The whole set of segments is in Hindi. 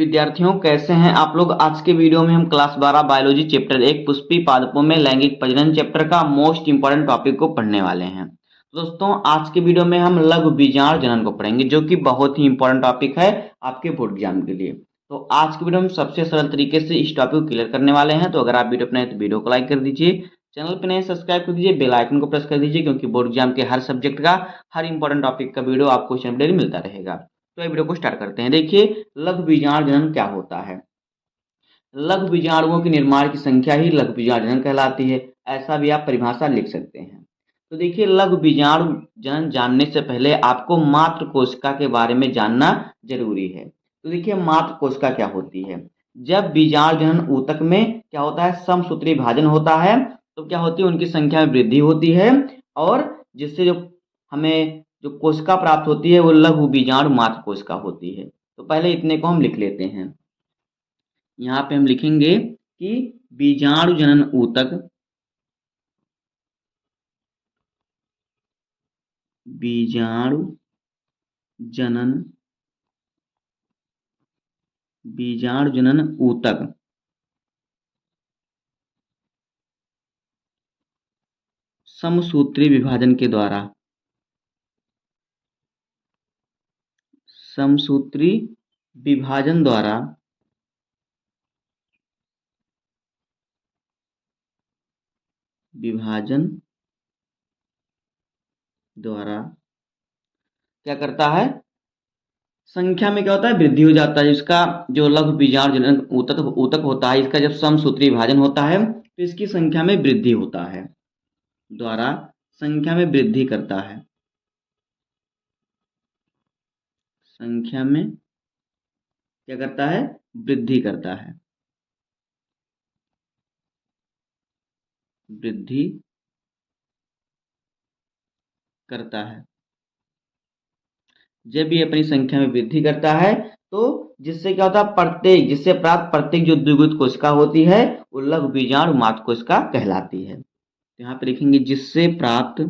विद्यार्थियों, कैसे हैं आप लोग। आज के वीडियो में हम क्लास 12 बायोलॉजी चैप्टर 1 पुष्पी पादपों में लैंगिक प्रजनन चैप्टर का मोस्ट इंपॉर्टेंट टॉपिक को पढ़ने वाले हैं। तो दोस्तों, आज के वीडियो में हम लघु बीजाणु जनन को पढ़ेंगे, जो कि बहुत ही इंपॉर्टेंट टॉपिक है आपके बोर्ड एग्जाम के लिए। तो आज के वीडियो में सबसे सरल तरीके से इस टॉपिक को क्लियर करने वाले हैं। तो अगर आप वीडियो अपने तो वीडियो को लाइक कर दीजिए, चैनल पर नए सब्सक्राइब कर दीजिए, बेल आइकन को प्रेस कर दीजिए, क्योंकि बोर्ड एग्जाम के हर सब्जेक्ट का हर इंपॉर्टेंट टॉपिक का वीडियो आपको चैनल पर डेली मिलता रहेगा। तो ये वीडियो को स्टार्ट करते हैं। देखिए, लघु बीजाणु जनन क्या होता है। लघु बीजाणुओं के निर्माण की संख्या ही लघु बीजाणु जनन कहलाती है। ऐसा भी आप परिभाषा लिख सकते हैं। तो देखिए, लघु बीजाणु जनन जानने से पहले आपको मातृ कोशिका के बारे में जानना जरूरी है। तो देखिए, मातृ कोशिका क्या होती है। जब बीजाणु जनन ऊतक में क्या होता है, समसूत्री विभाजन होता है, तो क्या होती है, उनकी संख्या में वृद्धि होती है, और जिससे जो हमें जो कोशिका प्राप्त होती है वो लघु बीजाणु मातृ कोशिका होती है। तो पहले इतने को हम लिख लेते हैं। यहाँ पे हम लिखेंगे कि बीजाणु जनन ऊतक, बीजाणु जनन, बीजाणु जनन ऊतक समसूत्री विभाजन के द्वारा, समसूत्री विभाजन द्वारा क्या करता है, संख्या में क्या होता है, वृद्धि हो जाता है। इसका जो लघु बीजाणु जनन ऊतक होता है, इसका जब समसूत्री विभाजन होता है तो इसकी संख्या में वृद्धि होता है, द्वारा संख्या में वृद्धि करता है, संख्या में क्या करता है, वृद्धि करता है, वृद्धि करता है। जब ये अपनी संख्या में वृद्धि करता है तो जिससे क्या होता है, जिससे प्राप्त प्रत्येक जो द्विगुणित कोशिका होती है वो लघु बीजाणु मातृ कोशिका कहलाती है। तो यहाँ पे लिखेंगे जिससे प्राप्त,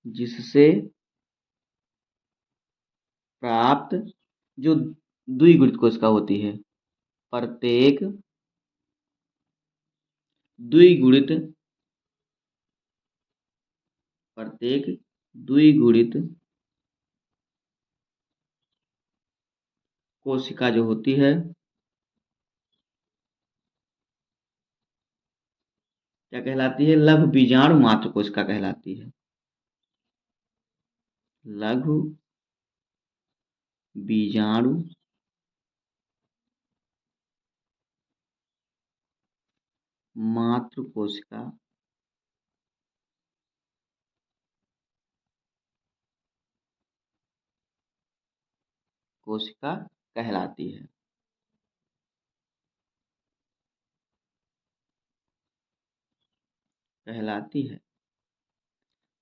जिससे प्राप्त जो द्विगुणित कोशिका होती है, प्रत्येक द्विगुणित, प्रत्येक द्विगुणित कोशिका जो होती है क्या कहलाती है, लघु बीजाणु मातृ कोशिका कहलाती है, लघु बीजाणु मातृ कोशिका कहलाती है।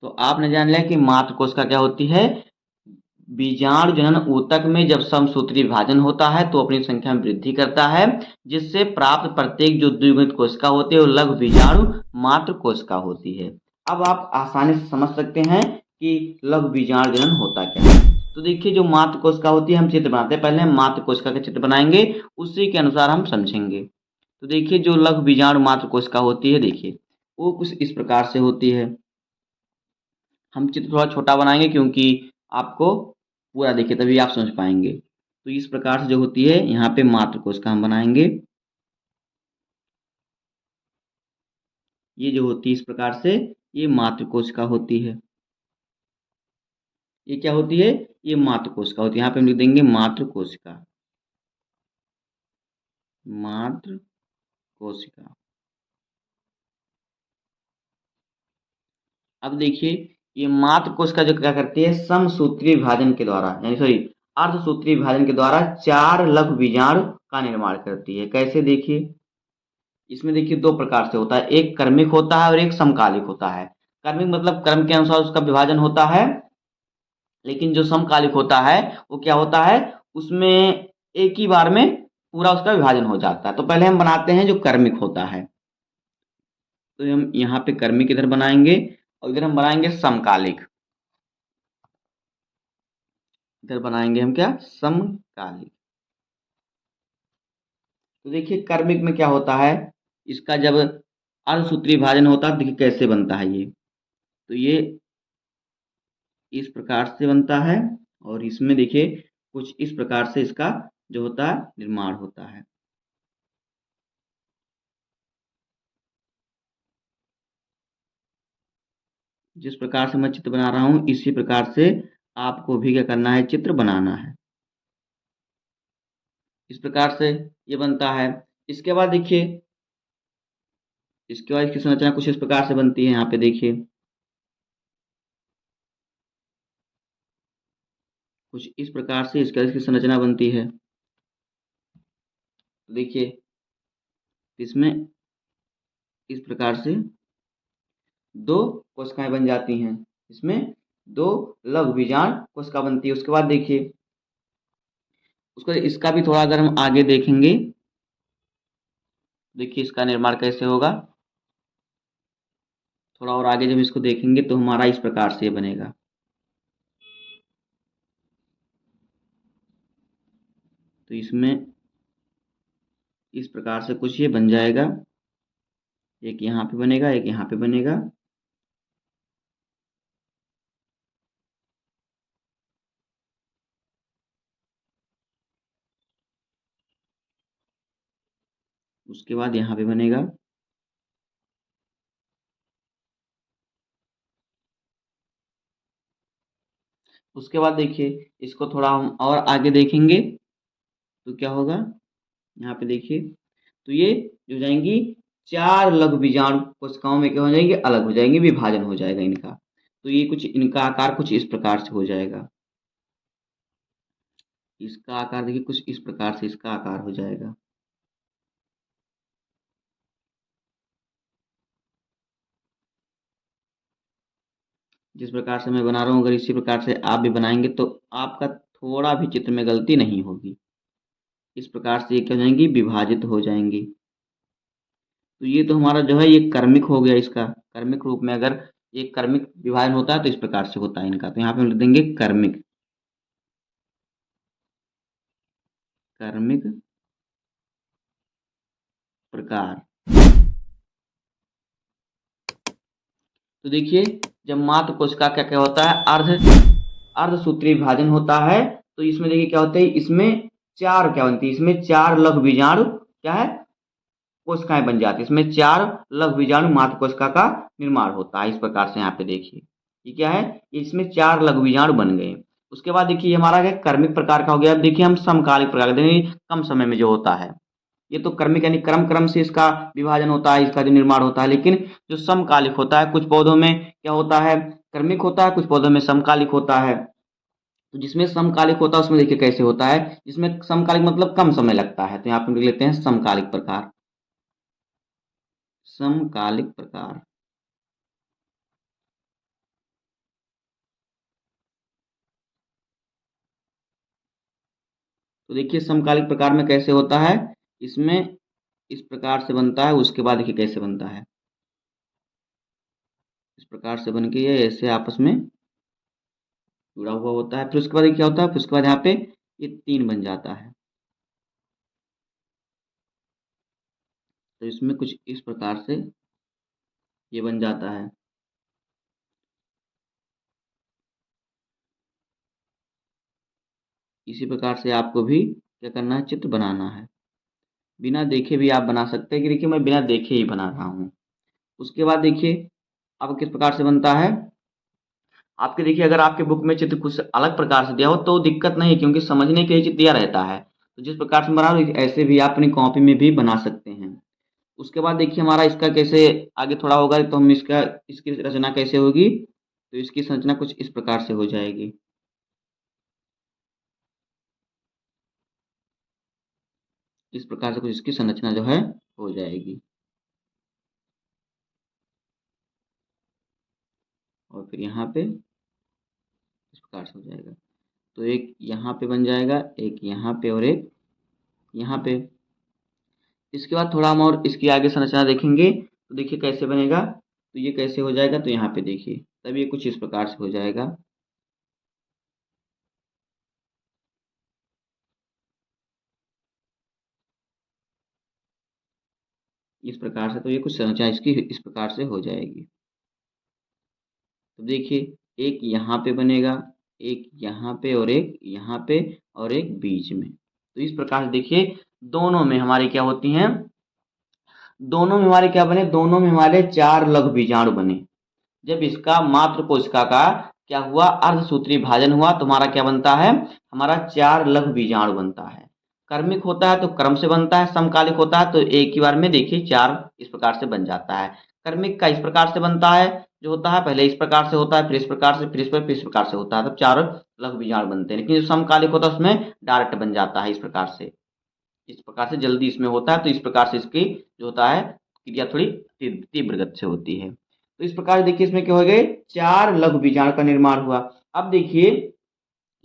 तो आपने जान लिया कि मातृ कोशिका क्या होती है। बीजाणु जनन ऊतक में जब समसूत्री विभाजन होता है तो अपनी संख्या में वृद्धि करता है, जिससे प्राप्त प्रत्येक जो द्विगुणित कोशिका होती है वो लघु बीजाणु मातृ कोशिका होती है। अब आप आसानी से समझ सकते हैं कि लघु बीजाणु जनन होता क्या है। तो देखिए, जो मातृ कोशिका होती है, हम चित्र बनाते हैं। पहले हम मातृ कोशिका का चित्र बनाएंगे, उसी के अनुसार हम समझेंगे। तो देखिए, जो लघु बीजाणु मातृ कोशिका होती है, देखिए वो कुछ इस प्रकार से होती है। हम चित्र थोड़ा छोटा बनाएंगे क्योंकि आपको पूरा देखिए तभी आप समझ पाएंगे। तो इस प्रकार से जो होती है, यहाँ पे मातृ कोशिका हम बनाएंगे। ये जो होती है इस प्रकार से, ये मातृ कोशिका होती है। ये क्या होती है, ये मातृ कोशिका होती है। यहाँ पे हम लिख देंगे मातृ कोशिका, मातृ कोशिका। अब देखिए, ये मातृ कोशिका जो क्या करती है, समसूत्री विभाजन के द्वारा, यानी सॉरी अर्धसूत्री विभाजन के द्वारा 4 लघु बीजाणु का निर्माण करती है। कैसे, देखिए इसमें देखिए 2 प्रकार से होता है, एक क्रमिक होता है और एक समकालिक होता है। क्रमिक मतलब क्रम के अनुसार उसका विभाजन होता है, लेकिन जो समकालिक होता है वो क्या होता है, उसमें एक ही बार में पूरा उसका विभाजन हो जाता है। तो पहले हम बनाते हैं जो क्रमिक होता है। तो हम यहाँ पे क्रमिक इधर बनाएंगे और इधर हम बनाएंगे समकालिक। इधर बनाएंगे हम क्या, समकालिक। तो देखिए कर्मिक में क्या होता है, इसका जब अर्धसूत्री विभाजन होता है, देखिए कैसे बनता है ये। तो ये इस प्रकार से बनता है और इसमें देखिए कुछ इस प्रकार से इसका जो होता है निर्माण होता है। जिस प्रकार से मैं चित्र बना रहा हूँ इसी प्रकार से आपको भी क्या करना है, चित्र बनाना है। इस प्रकार से ये बनता है। इसके बाद देखिए, इसके बाद इसकी संरचना कुछ इस प्रकार से बनती है। यहाँ पे देखिए कुछ इस प्रकार से इसकी संरचना बनती है। तो देखिए इसमें इस प्रकार से दो कोशिकाएं बन जाती हैं। इसमें दो लघु बीजांड कोशिका बनती है। उसके बाद देखिए उसको इसका भी थोड़ा अगर हम आगे देखेंगे, देखिए इसका निर्माण कैसे होगा। थोड़ा और आगे जब इसको देखेंगे तो हमारा इस प्रकार से ये बनेगा। तो इसमें इस प्रकार से कुछ ये बन जाएगा। एक यहाँ पे बनेगा, एक यहाँ पे बनेगा। उसके बाद यहाँ पे बनेगा। उसके बाद देखिए इसको थोड़ा हम और आगे देखेंगे तो क्या होगा, यहाँ पे देखिए तो ये जो जाएंगी चार लघु बीजाणु कोशिकाओं में क्या हो जाएंगे, अलग हो जाएंगे, विभाजन हो जाएगा इनका। तो ये कुछ इनका आकार कुछ इस प्रकार से हो जाएगा। इसका आकार देखिए कुछ इस प्रकार से इसका आकार हो जाएगा। जिस प्रकार से मैं बना रहा हूँ अगर इसी प्रकार से आप भी बनाएंगे तो आपका थोड़ा भी चित्र में गलती नहीं होगी। इस प्रकार से ये क्या हो जाएंगी, विभाजित हो जाएंगी। तो ये तो हमारा जो है ये कर्मिक हो गया। इसका कर्मिक रूप में अगर ये कर्मिक विभाजन होता है तो इस प्रकार से होता है इनका। तो यहाँ पे हम लिख देंगे कर्मिक, कर्मिक प्रकार। तो देखिए जब मात्र कोशिका क्या क्या होता है, अर्धसूत्री विभाजन होता है। तो इसमें देखिए क्या होता है, इसमें चार क्या बनती है, इसमें चार लघु बीजाणु क्या है, कोशिकाएं बन जाती है। इसमें चार लघु बीजाणु मात्र कोशिका का निर्माण होता है। इस प्रकार से यहाँ पे देखिए ये क्या है, इसमें चार लघु बीजाणु बन गए। उसके बाद देखिए हमारा क्या कर्मिक प्रकार का हो गया। अब देखिए हम समकालिक प्रकार देखिए कम समय में जो होता है। ये तो कर्मिक यानी क्रम क्रम से इसका विभाजन होता है, इसका जो निर्माण होता है। लेकिन जो समकालिक होता है, कुछ पौधों में क्या होता है, कर्मिक होता है, कुछ पौधों में समकालिक होता है। तो जिसमें समकालिक होता है उसमें देखिए कैसे होता है, जिसमें समकालिक मतलब कम समय लगता है। तो यहाँ पे लिख लेते हैं समकालिक प्रकार, समकालिक प्रकार। तो देखिए समकालिक प्रकार में कैसे होता है, इसमें इस प्रकार से बनता है। उसके बाद देखिए कैसे बनता है, इस प्रकार से बन के ये ऐसे आपस में जुड़ा हुआ होता है। फिर उसके बाद ये क्या होता है, फिर उसके बाद यहाँ पे ये तीन बन जाता है। तो इसमें कुछ इस प्रकार से ये बन जाता है। इसी प्रकार से आपको भी क्या करना है, चित्र बनाना है। बिना देखे भी आप बना सकते हैं कि देखिए मैं बिना देखे ही बना रहा हूँ। उसके बाद देखिए अब किस प्रकार से बनता है। आपके देखिए अगर आपके बुक में चित्र कुछ अलग प्रकार से दिया हो तो दिक्कत नहीं, क्योंकि समझने के लिए चित्र दिया रहता है। तो जिस प्रकार से बना रहे हो ऐसे भी आप अपनी कॉपी में भी बना सकते हैं। उसके बाद देखिए हमारा इसका कैसे आगे थोड़ा होगा, तो हम इसका इसकी रचना कैसे होगी। तो इसकी संरचना कुछ इस प्रकार से हो जाएगी। इस प्रकार से कुछ इसकी संरचना जो है हो जाएगी। और फिर यहाँ पे इस प्रकार से हो जाएगा। तो एक यहाँ पे बन जाएगा, एक यहाँ पे और एक यहाँ पे। इसके बाद थोड़ा हम और इसकी आगे संरचना देखेंगे तो देखिए कैसे बनेगा। तो ये कैसे हो जाएगा, तो यहाँ पे देखिए तब ये कुछ इस प्रकार से हो जाएगा। इस प्रकार से, तो ये कुछ संरचना इसकी इस प्रकार से हो जाएगी। तो देखिए, एक यहाँ पे बनेगा, एक यहाँ पे और एक यहाँ पे और एक बीच में। तो इस प्रकार से देखिए दोनों में हमारी क्या होती हैं, दोनों में हमारे क्या बने, दोनों में हमारे 4 लघु बीजाणु बने। जब इसका मात्र कोशिका का क्या हुआ, अर्धसूत्री विभाजन हुआ तो हमारा क्या बनता है, हमारा 4 लघु बीजाणु बनता है। क्रमिक होता है तो क्रम से बनता है, समकालिक होता है तो एक ही बार में देखिए 4 इस प्रकार से बन जाता है। क्रमिक का इस प्रकार से बनता है, जो होता है पहले इस प्रकार से होता है, फिर इस प्रकार से, फिर इस प्रकार से होता है, तब 4 लघु बीजाणु बनते हैं। लेकिन जो समकालिक होता है उसमें डायरेक्ट बन जाता है इस प्रकार से जल्दी इसमें होता है, तो इस प्रकार से इसकी जो होता है क्रिया थोड़ी तीव्र गति से होती है। तो इस प्रकार देखिए इसमें क्या हो गए, 4 लघु बीजाणु का निर्माण हुआ। अब देखिए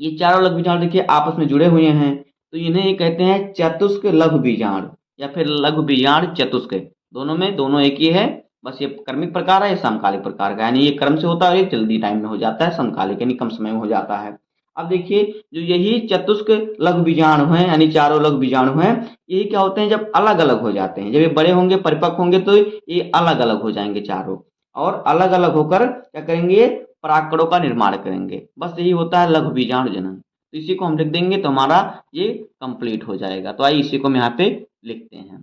ये चारों लघु बीजाणु देखिए आपस में जुड़े हुए हैं, तो इन्हें ये कहते हैं चतुष्क लघु बीजाणु या फिर लघु बीजाणु चतुष्क। दोनों में दोनों एक ही है, बस ये क्रमिक प्रकार है, ये समकालिक प्रकार का, यानी ये क्रम से होता है, ये जल्दी टाइम में हो जाता है, समकालिक यानी कम समय में हो जाता है। अब देखिए जो यही चतुष्क लघु बीजाणु हैं, यानी चारों लघु बीजाणु हैं, यही क्या होते हैं जब अलग अलग हो जाते हैं, जब ये बड़े होंगे परिपक्व होंगे तो ये अलग अलग हो जाएंगे चारों, और अलग अलग होकर क्या करेंगे, परागकणों का निर्माण करेंगे। बस यही होता है लघु बीजाणु जनन। तो इसी को हम लिख देंगे तो हमारा ये कंप्लीट हो जाएगा। तो आइए इसी को हम यहाँ पे लिखते हैं।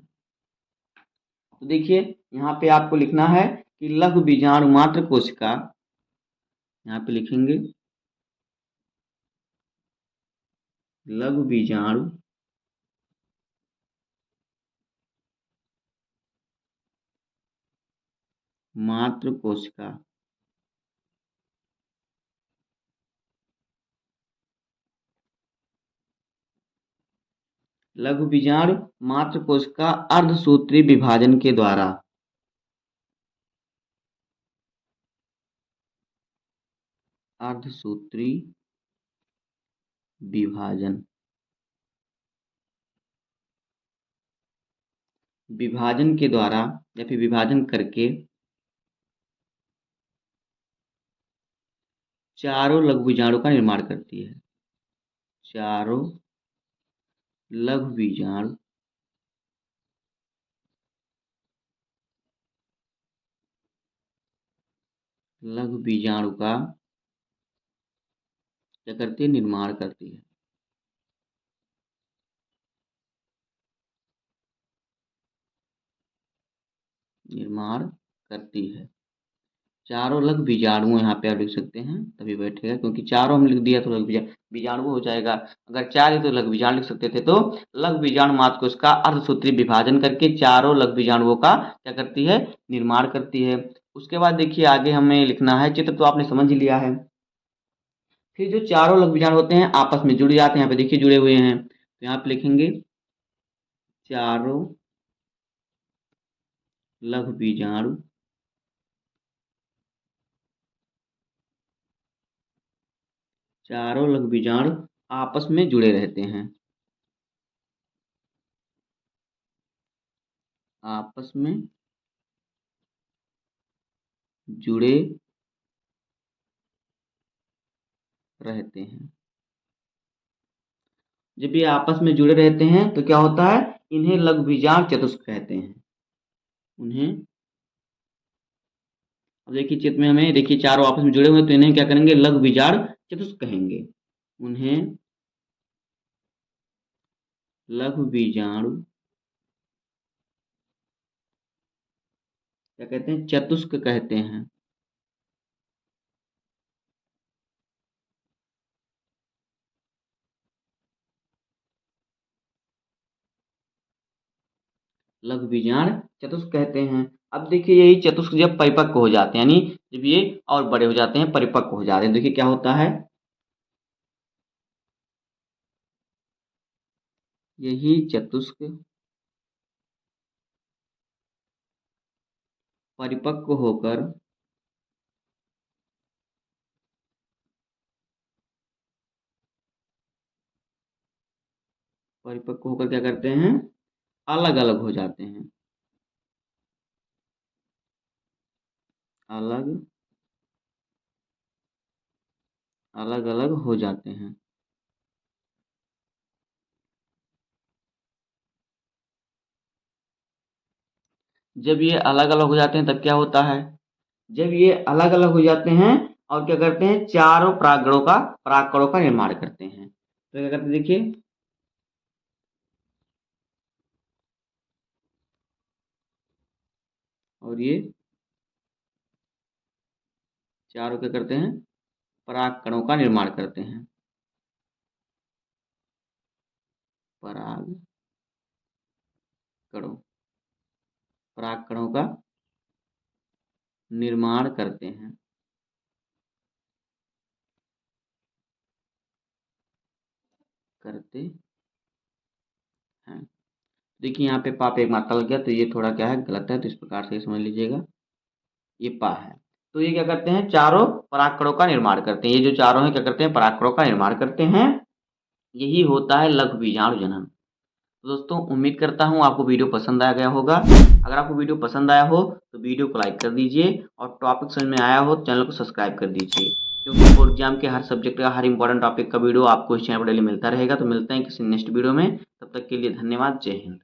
तो देखिए यहाँ पे आपको लिखना है कि लघु बीजाणु मात्र कोशिका, यहाँ पे लिखेंगे लघु बीजाणु मात्र कोशिका लघु बीजाणु मात्र कोशिका अर्धसूत्री विभाजन के द्वारा अर्धसूत्री विभाजन विभाजन के द्वारा या फिर विभाजन करके चारों लघु बीजाणु का निर्माण करती है। चारों लघु बीजाणु लघु बीजाणु का क्या करती है, निर्माण करती है। निर्माण करती है। चारों लघु बीजाणु यहाँ पे आप लिख सकते हैं, तभी बैठेगा, क्योंकि चारों हम लिख दिया तो लघु बीजाणु हो जाएगा। अगर 4 है तो लघु बीजाणु लिख सकते थे, तो लघु बीजाणु मात्र को इसका अर्धसूत्री विभाजन करके चारों लघु बीजाणुओं का क्या करती है, निर्माण करती है। उसके बाद देखिए आगे हमें लिखना है, चित्र तो आपने समझ ही लिया है। फिर जो चारों लघु बीजाणु होते हैं आपस में जुड़ जाते हैं, यहाँ पे देखिए जुड़े हुए हैं, तो यहाँ पे लिखेंगे चारों लघु बीजाणु चारों लघु बीजाणु आपस में जुड़े रहते हैं, आपस में जुड़े रहते हैं। जब ये आपस में जुड़े रहते हैं तो क्या होता है, इन्हें लघु बीजाणु चतुष्क कहते हैं। उन्हें, अब देखिए चित्र में हमें देखिए चारों आपस में जुड़े हुए, तो इन्हें क्या करेंगे, लघु बीजाणु चतुष्क कहेंगे। उन्हें लघु बीजाणु क्या कहते हैं, चतुष्क कहते हैं। लघु बीजाणु चतुष्क कहते हैं। अब देखिए यही चतुष्क जब परिपक्व हो जाते हैं, यानी जब ये और बड़े हो जाते हैं, परिपक्व हो जाते हैं, देखिए क्या होता है, यही चतुष्क परिपक्व होकर क्या करते हैं, अलग अलग हो जाते हैं, अलग अलग अलग हो जाते हैं। जब ये अलग अलग हो जाते हैं तब क्या होता है, जब ये अलग अलग हो जाते हैं और क्या करते हैं, चारों परागकणों का निर्माण करते हैं। तो क्या करते हैं देखिए, और ये चारों क्या करते हैं, परागकणों का निर्माण करते हैं। परागकणों परागकणों का निर्माण करते हैं। करते हैं। देखिए यहाँ पे पा पे एक मात्रा लग गया, तो ये थोड़ा क्या है, गलत है, तो इस प्रकार से समझ लीजिएगा, ये पा है। तो ये क्या करते हैं, चारों परागकणों का निर्माण करते हैं। ये जो चारों हैं क्या करते हैं, परागकणों का निर्माण करते हैं। यही होता है लघु बीजाणु जनन। तो दोस्तों उम्मीद करता हूँ आपको वीडियो पसंद आ गया होगा। अगर आपको वीडियो पसंद आया हो तो वीडियो को लाइक कर दीजिए और टॉपिक समझ में आया हो तो चैनल को सब्सक्राइब कर दीजिए, क्योंकि बोर्ड एग्जाम के हर सब्जेक्ट का हर इंपॉर्टेंट टॉपिक का वीडियो आपको इस चैनल पर डेली मिलता रहेगा। तो मिलते हैं किसी नेक्स्ट वीडियो में, तब तक के लिए धन्यवाद। जय हिंद।